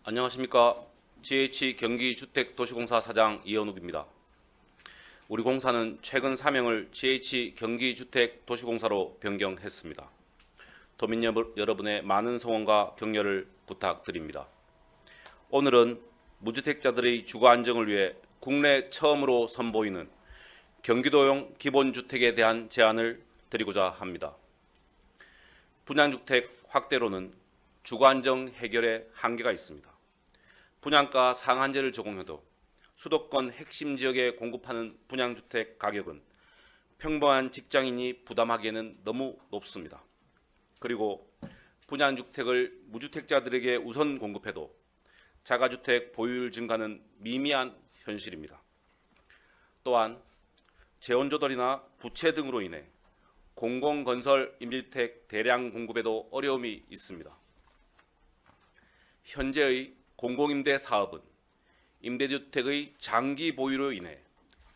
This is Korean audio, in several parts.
안녕하십니까. GH 경기주택도시공사 사장 이현욱입니다. 우리 공사는 최근 사명을 GH 경기주택도시공사로 변경했습니다. 도민 여러분의 많은 성원과 격려를 부탁드립니다. 오늘은 무주택자들의 주거 안정을 위해 국내 처음으로 선보이는 경기도용 기본주택에 대한 제안을 드리고자 합니다. 분양주택 확대로는 주거 안정 해결에 한계가 있습니다. 분양가 상한제를 적용해도 수도권 핵심 지역에 공급하는 분양주택 가격은 평범한 직장인이 부담하기에는 너무 높습니다. 그리고 분양주택을 무주택자들에게 우선 공급해도 자가주택 보유율 증가는 미미한 현실입니다. 또한 재원조달이나 부채 등으로 인해 공공건설 임대주택 대량 공급에도 어려움이 있습니다. 현재의 공공임대 사업은 임대주택의 장기 보유로 인해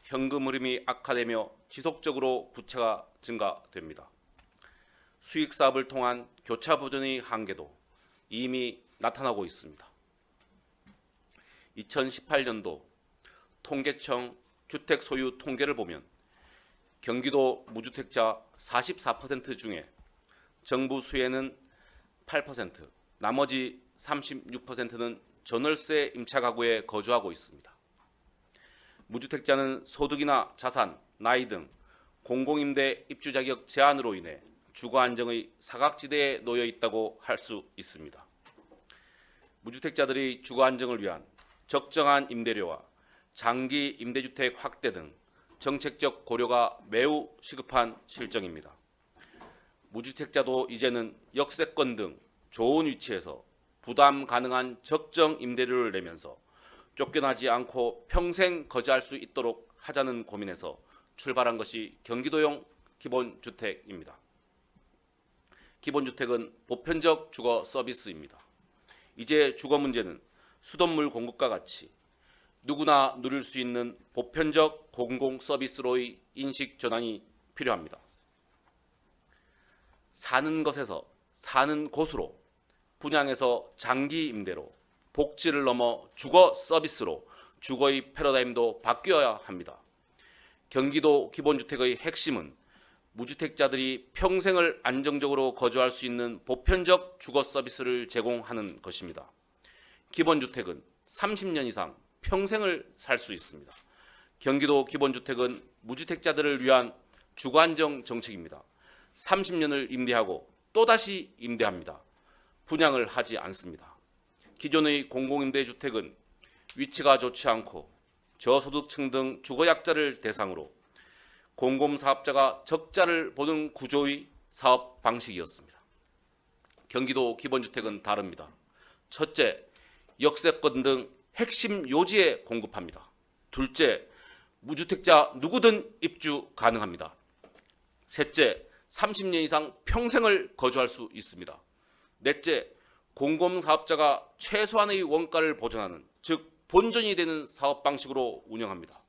현금 흐름이 악화되며 지속적으로 부채가 증가됩니다. 수익사업을 통한 교차 보전의 한계도 이미 나타나고 있습니다. 2018년도 통계청 주택 소유 통계를 보면 경기도 무주택자 44% 중에 정부 수혜는 8%, 나머지 36%는 전월세 임차 가구에 거주하고 있습니다. 무주택자는 소득이나 자산, 나이 등 공공임대 입주 자격 제한으로 인해 주거 안정의 사각지대에 놓여 있다고 할 수 있습니다. 무주택자들의 주거 안정을 위한 적정한 임대료와 장기 임대주택 확대 등 정책적 고려가 매우 시급한 실정입니다. 무주택자도 이제는 역세권 등 좋은 위치에서 부담 가능한 적정 임대료를 내면서 쫓겨나지 않고 평생 거주할 수 있도록 하자는 고민에서 출발한 것이 경기도용 기본주택입니다. 기본주택은 보편적 주거 서비스입니다. 이제 주거 문제는 수돗물 공급과 같이 누구나 누릴 수 있는 보편적 공공 서비스로의 인식 전환이 필요합니다. 사는 것에서 사는 곳으로, 분양에서 장기 임대로, 복지를 넘어 주거 서비스로 주거의 패러다임도 바뀌어야 합니다. 경기도 기본주택의 핵심은 무주택자들이 평생을 안정적으로 거주할 수 있는 보편적 주거 서비스를 제공하는 것입니다. 기본주택은 30년 이상 평생을 살 수 있습니다. 경기도 기본주택은 무주택자들을 위한 주거 안정 정책입니다. 30년을 임대하고 또다시 임대합니다. 분양을 하지 않습니다. 기존의 공공임대주택은 위치가 좋지 않고 저소득층 등 주거약자를 대상으로 공공사업자가 적자를 보는 구조의 사업 방식이었습니다. 경기도 기본주택은 다릅니다. 첫째, 역세권 등 핵심 요지에 공급합니다. 둘째, 무주택자 누구든 입주 가능합니다. 셋째, 30년 이상 평생을 거주할 수 있습니다. 넷째, 공공사업자가 최소한의 원가를 보전하는, 즉 본전이 되는 사업 방식으로 운영합니다.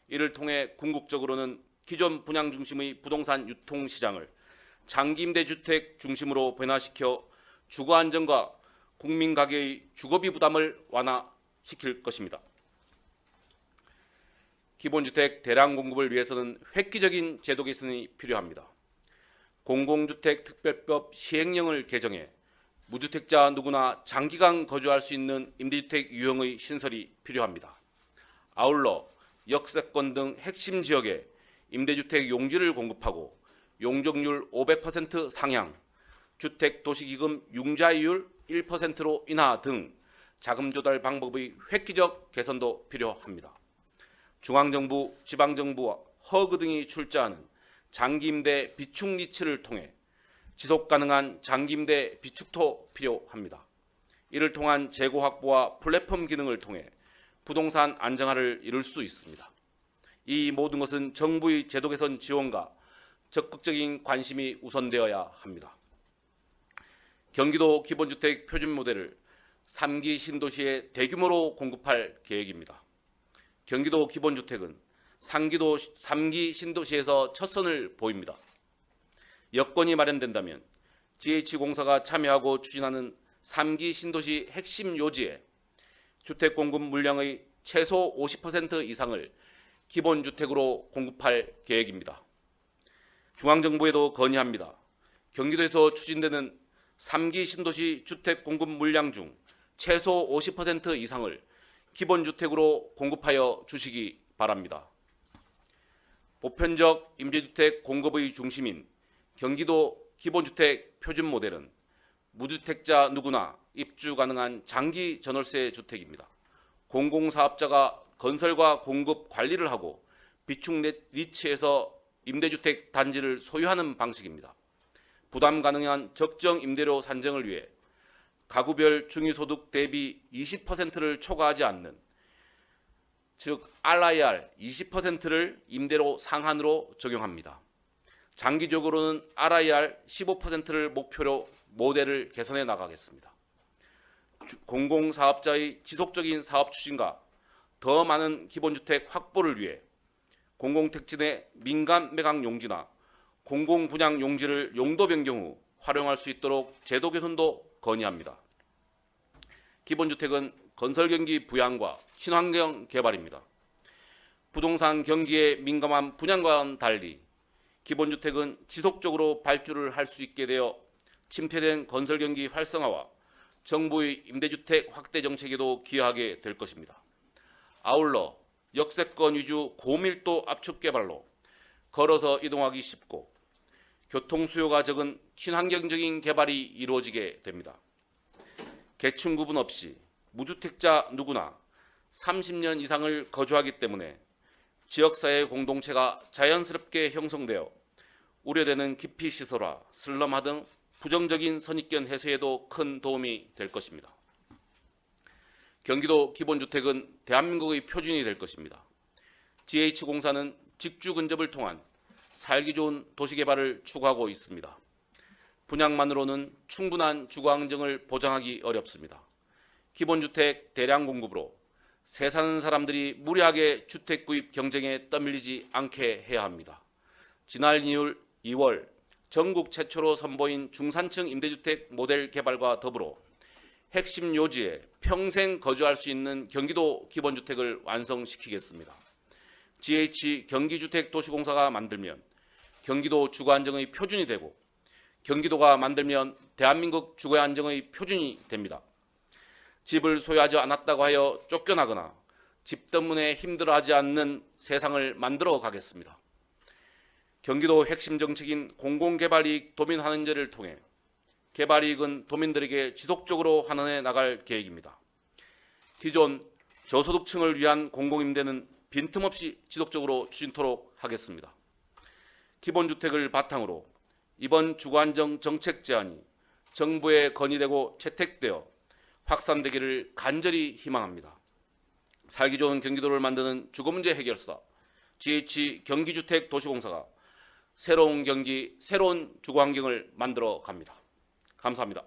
이를 통해 궁극적으로는 기존 분양 중심의 부동산 유통 시장을 장기임대주택 중심으로 변화시켜 주거 안정과 국민 가계의 주거비 부담을 완화시킬 것입니다. 기본주택 대량 공급을 위해서는 획기적인 제도 개선이 필요합니다. 공공주택 특별법 시행령을 개정해 무주택자 누구나 장기간 거주할 수 있는 임대주택 유형의 신설이 필요합니다. 아울러 역세권 등 핵심 지역에 임대주택 용지를 공급하고 용적률 500% 상향, 주택도시기금 융자율 1%로 인하 등 자금 조달 방법의 획기적 개선도 필요합니다. 중앙정부, 지방정부와 허그 등이 출자하는 장기임대 비축 리츠를 통해 지속가능한 장기임대 비축도 필요합니다. 이를 통한 재고 확보와 플랫폼 기능을 통해 부동산 안정화를 이룰 수 있습니다. 이 모든 것은 정부의 제도 개선 지원과 적극적인 관심이 우선되어야 합니다. 경기도 기본주택 표준 모델을 3기 신도시에 대규모로 공급할 계획입니다. 경기도 기본주택은 3기 신도시에서 첫 선을 보입니다. 여건이 마련된다면 GH공사가 참여하고 추진하는 3기 신도시 핵심 요지에 주택 공급 물량의 최소 50% 이상을 기본주택으로 공급할 계획입니다. 중앙정부에도 건의합니다. 경기도에서 추진되는 3기 신도시 주택 공급 물량 중 최소 50% 이상을 기본주택으로 공급하여 주시기 바랍니다. 보편적 임대주택 공급의 중심인 경기도 기본주택 표준 모델은 무주택자 누구나 입주 가능한 장기 전월세 주택입니다. 공공사업자가 건설과 공급 관리를 하고 비축 리치에서 임대주택 단지를 소유하는 방식입니다. 부담 가능한 적정 임대료 산정을 위해 가구별 중위소득 대비 20%를 초과하지 않는, 즉 RIR 20%를 임대료 상한으로 적용합니다. 장기적으로는 RIR 15%를 목표로 모델을 개선해 나가겠습니다. 공공사업자의 지속적인 사업 추진과 더 많은 기본주택 확보를 위해 공공택지 민간 매각 용지나 공공분양 용지를 용도 변경 후 활용할 수 있도록 제도 개선도 건의합니다. 기본주택은 건설 경기 부양과 친환경 개발입니다. 부동산 경기에 민감한 분양과는 달리 기본주택은 지속적으로 발주를 할 수 있게 되어 침체된 건설 경기 활성화와 정부의 임대주택 확대 정책에도 기여하게 될 것입니다. 아울러 역세권 위주 고밀도 압축 개발로 걸어서 이동하기 쉽고 교통 수요가 적은 친환경적인 개발이 이루어지게 됩니다. 계층 구분 없이 무주택자 누구나 30년 이상을 거주하기 때문에 지역사회 공동체가 자연스럽게 형성되어 우려되는 기피 시설화, 슬럼화 등 부정적인 선입견 해소에도 큰 도움이 될 것입니다. 경기도 기본주택은 대한민국의 표준이 될 것입니다. GH공사는 직주 근접을 통한 살기 좋은 도시개발을 추구하고 있습니다. 분양만으로는 충분한 주거 안정을 보장하기 어렵습니다. 기본주택 대량 공급으로 새 사는 사람들이 무리하게 주택 구입 경쟁에 떠밀리지 않게 해야 합니다. 지난 2월 전국 최초로 선보인 중산층 임대주택 모델 개발과 더불어 핵심 요지에 평생 거주할 수 있는 경기도 기본주택을 완성시키겠습니다. GH 경기주택도시공사가 만들면 경기도 주거 안정의 표준이 되고 경기도가 만들면 대한민국 주거 안정의 표준이 됩니다. 집을 소유하지 않았다고 하여 쫓겨나거나 집 때문에 힘들어하지 않는 세상을 만들어 가겠습니다. 경기도 핵심 정책인 공공개발이익 도민 환원제를 통해 개발이익은 도민들에게 지속적으로 환원해 나갈 계획입니다. 기존 저소득층을 위한 공공임대는 빈틈없이 지속적으로 추진토록 하겠습니다. 기본주택을 바탕으로 이번 주거안정 정책 제안이 정부에 건의되고 채택되어 확산되기를 간절히 희망합니다. 살기 좋은 경기도를 만드는 주거문제 해결사 GH 경기주택도시공사가 새로운 경기, 새로운 주거환경을 만들어 갑니다. 감사합니다.